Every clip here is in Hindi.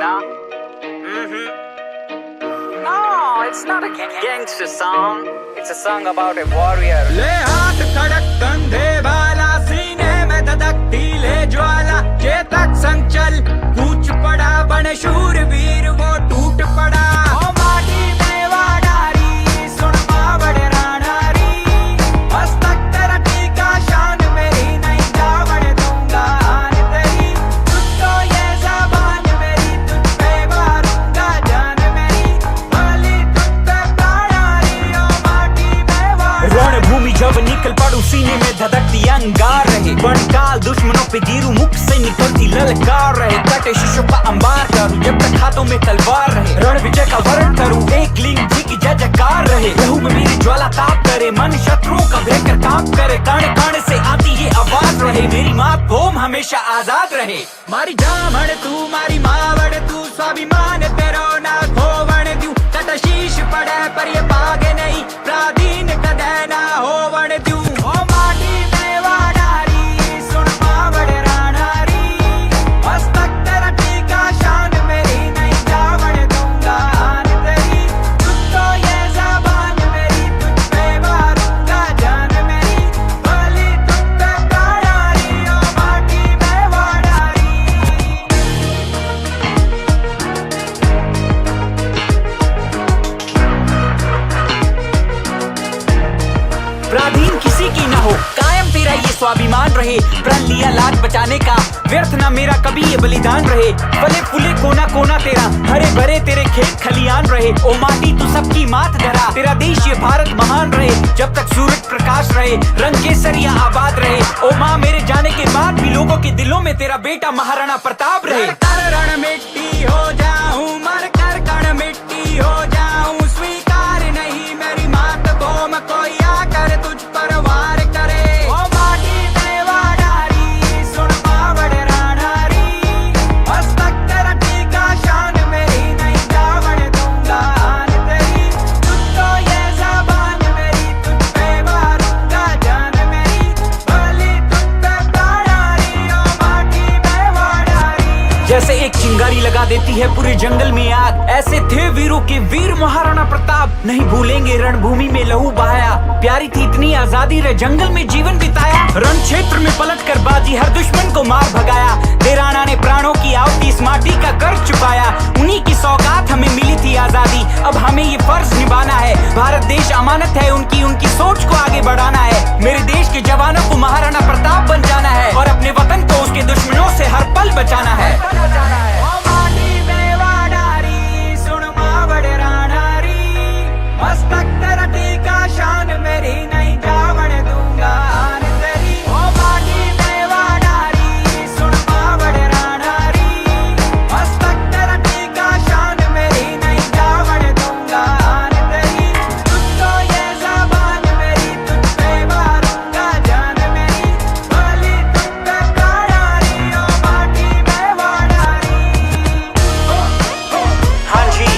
No? No, it's not a gangster song. It's a song about a warrior. ले हाथ खड़क कंधे वाला, सीने में धधकती ले ज्वाला, चेतक संचल कूच पड़ा, बन शूरवीर वो टूट पड़ा। ओ माटी में वाडारी, सुन बावड़ राणारी, मस्तक तेरा टीका, शान मेरी नहीं जावड़ दूंगा आन तेरी। तुझको ये ज़बान मेरी, तुझ पे मारूंगा जान मेरी, भली तुझ पे प्राणारी, ओ माटी में वाडारी। रणभूमि जब निकल पड़ू, सीने में धधकती अंगार रहे, बनकाल दुश्मनों पे गिरू, मुख से निकलती ललकार रहे, कटे शीशों का अंबार करूं, जब तक हाथों में तलवार रहे, रण विजय का वर्ण करूं, एक लिंग जी की जय जयकार रहे, लहू में मेरी ज्वाला ताप करे, मन शत्रुओं का भयंकर कांप करे, कण कण से आती ये आवाज रहे, मेरी मातभूमि हमेशा आजाद रहे। मारी जामण तू, मारी मावड़ तू, स्वाभिमान तेरो ना खोवण द्यू, तट शीश पड़े पर ये पागे नहीं, प्राधीन कदे ना होवण द्यू। ओ माटी में वाडारी, सुन मावड़ राणारी, मस्तक तेरा टीका, शान मेरी नहीं जावड़ दूंगा आन तेरी। तुझको ये ज़बान मेरी, तुझ पे मारूंगा जान मेरी, भली तुझ पे प्राणारी, ओ माटी में वाडारी। प्राधीन किसी की ना हो, कायम तेरा ये स्वाभिमान रहे, प्रण लिया लाज बचाने का, व्यर्थ ना मेरा कभी ये बलिदान रहे, फले फूले कोना कोना तेरा, हरे भरे तेरे खेत खलियान रहे, ओ माटी तू सबकी मात धरा, तेरा देश ये भारत महान रहे, जब तक सूरज प्रकाश रहे, रंग केसरिया आबाद रहे, ओ माँ मेरे जाने के बाद भी लोगों के दिलों में तेरा बेटा महाराणा प्रताप रहे। कर रण मिट्टी हो जाऊं, मर कर कण मिट्टी हो जाऊं, स्वीकार नहीं मेरी मातभूमि कोई आकर तुझ पर वार करे। ओ माटी में वाडारी, सुन बावड़ राणारी, मस्तक तेरा टीका, शान मेरी नहीं जावड़ दूंगा आन तेरी। तुझको ये ज़बान मेरी, तुझ पे मारूंगा जान मेरी, भली तुझ पे प्राणारी, ओ माटी में वाडारी। जैसे एक चिंगारी लगा देती है पूरे जंगल में आग, ऐसे थे वीरों के वीर महाराणा प्रताप, नहीं भूलेंगे रणभूमि में लहू बहाया, प्यारी थी इतनी आजादी रे, जंगल में जीवन बिताया, रण क्षेत्र में पलट कर बाजी हर दुश्मन को मार भगाया, देराना ने प्राणों की आहुति इस माटी का कर्ज चुकाया, उन्हीं की सौगात हमें मिली थी आजादी, अब हमें ये फर्ज निभाना है, भारत देश अमानत है उनकी, उनकी सोच को आगे बढ़ाना है, मेरे देश के जवानों को महाराणा प्रताप बन जाना है, और अपने वतन को उसके दुश्मनों से हर पल बचाना है। ओ माटी में वाडारी, सुन मावड़ राणारी, मस्तक तेरा टीका, शान मेरी नहीं जावड़ दूंगा आन तेरी। ओ माटी में वाडारी, सुन मावड़ राणारी, मस्तक तेरा टीका, शान मेरी नहीं जावड़ दूंगा आन तेरी। तुझको ये ज़बान मेरी, तुझ पे मारूंगा जान मेरी, भली तुझ पे प्राणारी, ओ माटी में वाडारी। हाँ जी,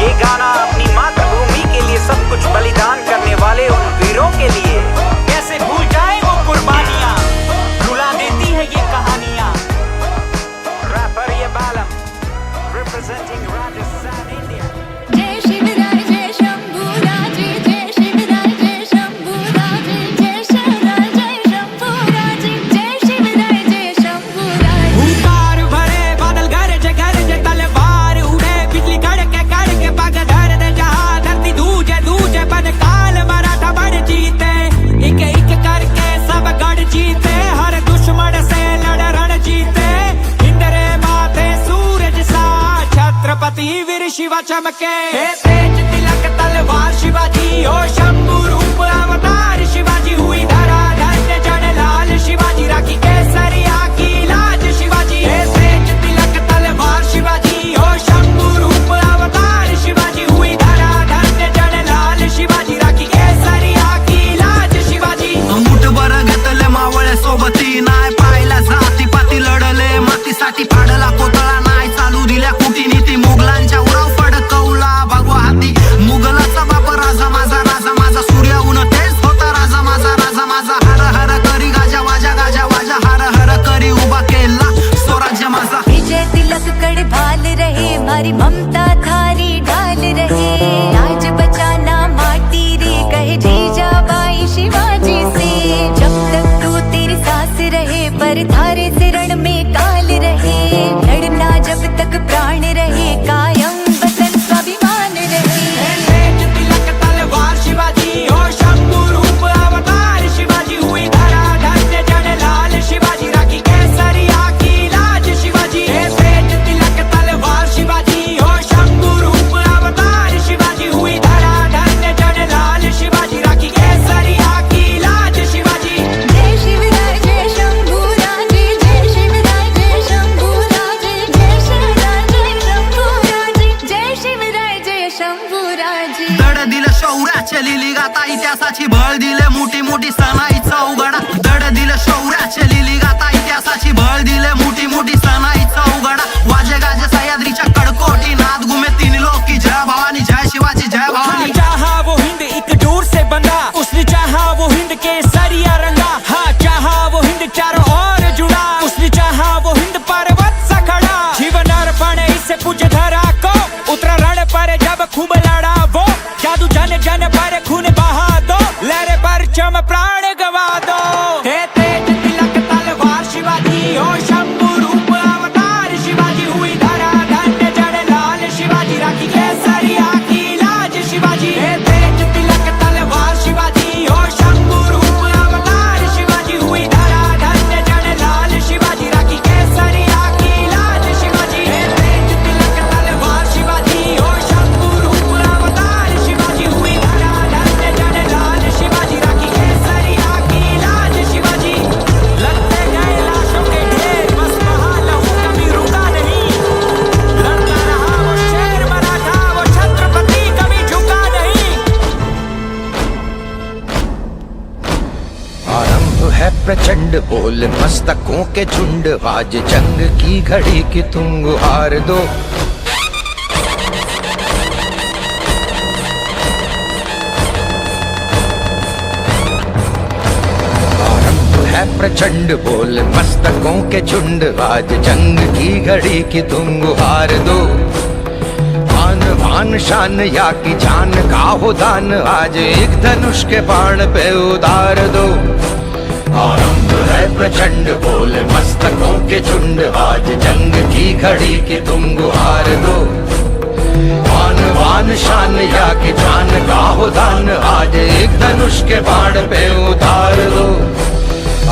ये गाना अपनी मातृभूमि के लिए सब कुछ बलिदान करने वाले उन वीरों के लिए, कैसे भूल जाए वो कुर्बानियां, रुला देती है ये कहानियां। रैपर ये बालम, representing Rajasthan, India। जय शिवराय जय शंभूराजे, जय शिवराय जय शंभूराजे, जय शिवराय जय शंभूराजे, जय शिवराय जय शंभूराजे। हुंकार भरे बादल गरजे गरजे, तलवार उड़े बिजली कड़के पग धर दे जहां, धरती दूजे दूजे बन काल, मराठा बड़ जीते, एक करके सब गढ़ जीते, हर दुश्मन से लड़ रण जीते, इंद्रे माथे सूरज सा, छत्रपति वीर शिवा चमके, तेज तिलक तलवार शिवाजी, ओ शंभू रूप अवतार शिवाजी, हुई धरा धन्य जन लाल शिवाजी, राखी केसरिया की लाज शिवाजी, तेज तिलक तलवार शिवाजी, ओ शंभू रूप अवतार शिवाजी, हुई धरा धन्य जन लाल शिवाजी, राखी केसरिया की लाज शिवाजी। मुठभर घेतले मावळे सोबती, नाय पाहिला जाती पाती, लढले मातीसाठी, फाडला कोतळा नाय चालू दिल्या कुटीनीती, मुघलांच्या उराव फडकवला भगवा हाती, मुघलाचा बाप राजा माझा, राजा माझा प्यारी ममता थारी ढाल रहे, लाज बचाना माटी रे कहे जीजा बाई शिवाजी से। जब तक तू तेरी सास रहे पर थारे से रण में काल रहे, लड़ना जब तक प्राण रहे कायम वतन स्वाभिमान रहे। तेज तिलक तलवार शिवाजी हो शंभू रूप अवतार शिवाजी, हुई धरा धन्य जन लाल शिवाजी, राखी केसरिया की लाज शिवाजी। तेज तिलक तलवार शिवाजी हो शंभू रूप अवतार शिवाजी, हुई धरा धन्य जन लाल शिवाजी, राखी केसरिया की लाज शिवाजी। जय शिवराय जय शंभूराजे, जय शिवराय जय शंभूराजे, जय शिवराय जय शंभूराजे, जय शिवराय जय शंभूराजे। दड दिलं शौर्याचे लिली गाता इतिहासाची बळ दिले मोठी मोठी सणाईचा उघडा। दड दिलं शौर्याचे लिली गाता इतिहासाची बळ दिले मोठी मोठी सणाईचा उघडा। वाजे गाजे सह्याद्रीच्या कडकोटी नाद घुमे तीन लोक की जय भवानी जय शिवाजी जय भवानी। चाहा वो हिंद एक डोर से बंधा, उसने चाहा वो हिंद के सरिया रंगा। हाँ चाहा वो हिंद चारों ओर जुड़ा, उसने चाहा वो हिंद पर्वत सा खड़ा। जीवन अर्पण इससे पूज धरा को, उतरा रण पर जब खूब लड़ा वो। जादू जन जन पर खून बहा दो, लहरे पर चम प्राण गवा दो। तेज तिलक तलवार शिवाजी हो शंभू रूप अवतार शिवाजी, हुई धरा धन्य जन लाल शिवाजी, राखी केसरिया की लाज शिवाजी। तेज तिलक तलवार शिवाजी हो शंभू रूप अवतार शिवाजी, हुई धरा धन्य जन लाल शिवाजी, राखी केसरिया की लाज शिवाजी। तेज तिलक तलवार शिवाजी हो शंभू रूप अवतार शिवाजी, हुई धरा धन्य जन लाल शिवाजी, राखी केसरिया की लाज शिवाजी। लगते गए लाशों के ढेर, बस वहाँ लहू कभी रुका नहीं। लड़ता रहा वो शेर मराठा, वो छत्रपति कभी झुका नहीं। आरंभ है प्रचंड बोल मस्तकों के झुंड, आज जंग की घड़ी की तुम गुहार दो। आरंभ है प्रचंड बोल मस्तकों के झुंड, आज जंग की घड़ी की तुम गुहार दो। आन भान शान या की जान का हो दान, आज एक धनुष के बाण पे उतार दो। आरंभ है प्रचंड बोल मस्तकों के झुंड, आज जंग की घड़ी की तुम गुहार दो। आन भान शान या की जान का हो दान, आज एक धनुष के बाण पे उतार दो।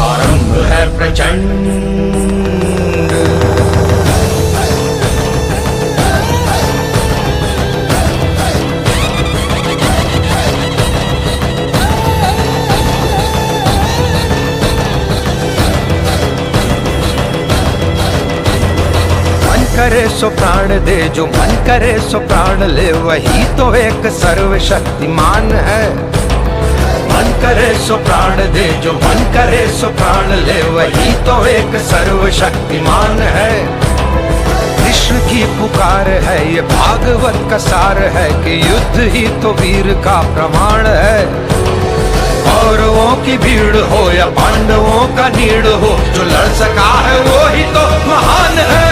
आरंभ है प्रचंड। करे सो प्राण दे, जो मन करे सो प्राण ले, वही तो एक सर्वशक्तिमान है। मन करे सो प्राण दे, जो मन करे सो प्राण ले, वही तो एक सर्वशक्तिमान है। कृष्ण की पुकार है ये भागवत का सार है, कि युद्ध ही तो वीर का प्रमाण है। कौरवों की भीड़ हो या पांडवों का नीड़ हो, जो लड़ सका है वो ही तो महान है।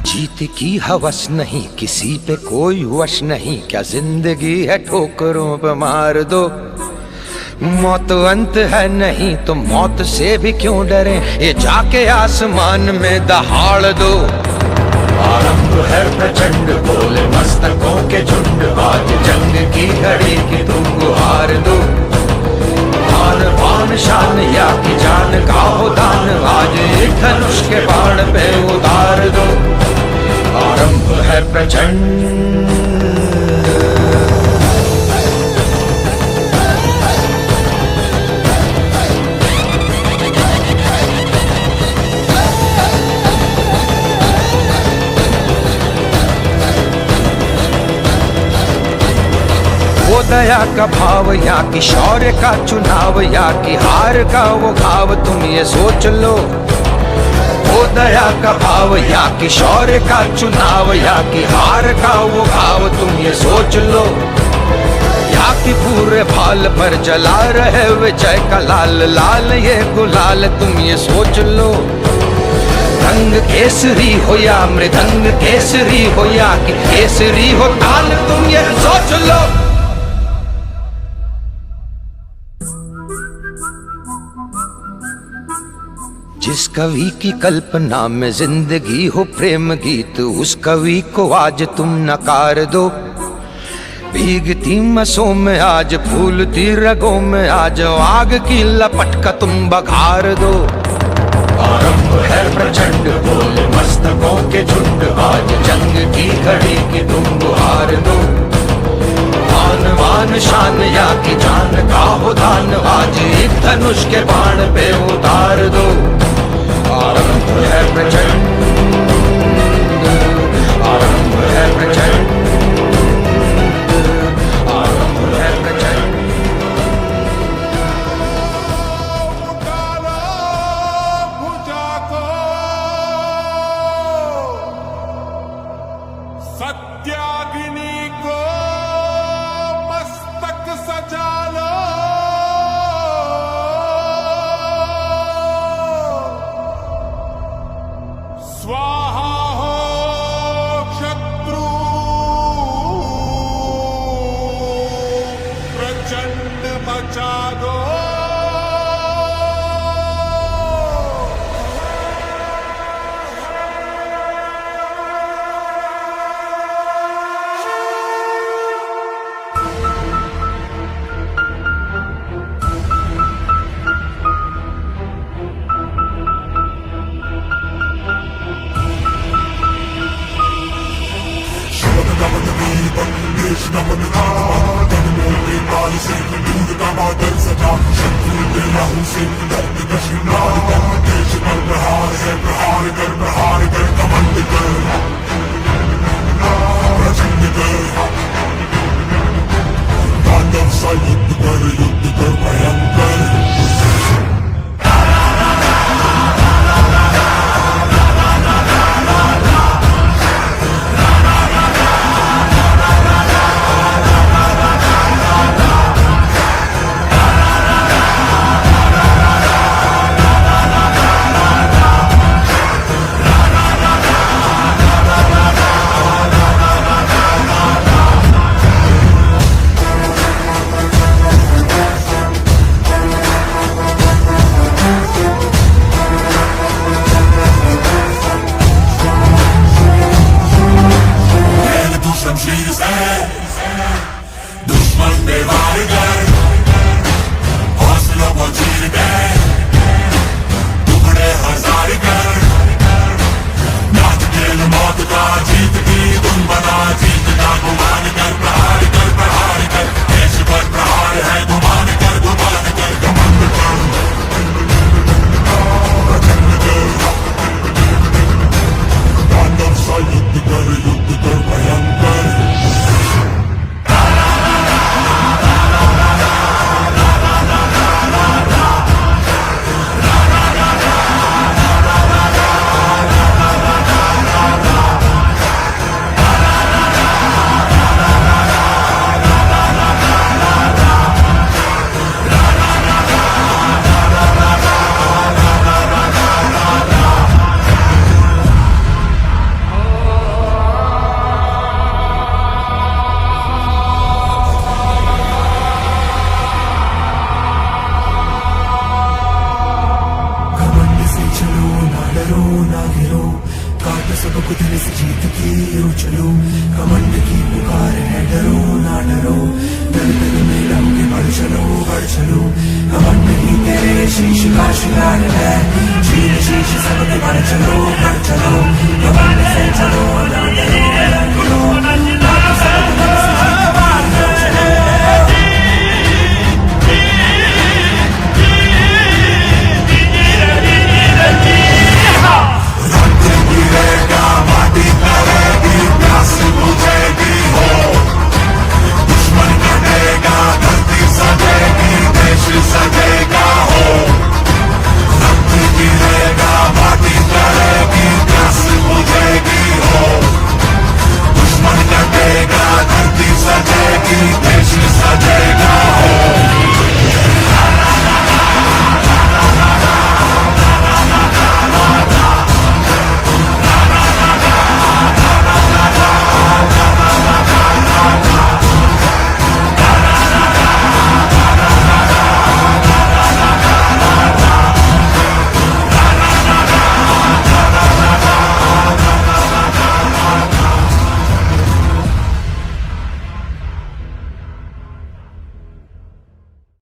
जीत की हवस नहीं, किसी पे कोई वश नहीं, क्या जिंदगी है ठोकरों पे मार दो। मौत अंत है नहीं तो मौत से भी क्यों डरे, ये जाके आसमान में दहाड़ दो। आरंभ है प्रचंड बोले मस्तकों के झुंड, आज जंग की घड़ी की तुम गुहार दो। आन बान शान या की जान का हो दान, आज एक धनुष के बाण पे उतार दो। आरंभ है प्रचंड। वो दया का भाव या कि शौर्य का चुनाव, या कि हार का वो घाव, तुम ये सोच लो। वो दया का भाव या कि शौर्य का चुनाव, या कि हार का वो घाव, तुम ये सोच लो। या कि पूरे भाल पर जला रहे विजय का लाल लाल ये गुलाल, तुम ये सोच लो। मृदंग केसरी हो या मृदंग केसरी हो या कि केसरी हो ताल, तुम ये सोच लो। जिस कवि की कल्पना में जिंदगी हो प्रेम गीत, उस कवि को आज तुम नकार दो। भीगती मसों में आज फूलती रगों में आज आग की लपट का तुम बघार दो। आरंभ है प्रचंड बोल मस्तकों के झुंड, आज जंग की घड़ी की तुम बुहार दो। मान मान शान या की जान का हो दान, आज एक धनुष के बाण पे उतार दो। आरंभ है प्रचंड, आरंभ है प्रचंड, आरंभ है प्रचंड। सत्याग्नि को मस्तक सजा लो, स्वाहा हो शत्रु प्रचंड मचा दो। सबको दिल से जीत के यूं चलो, कमंड की पुकार है डरो ना डरो, दर दर में लहोगे बढ़ चलो, कमंड ही तेरे शीश का शिकार है, शीश शीश सबके बढ़ चलो, कमंड से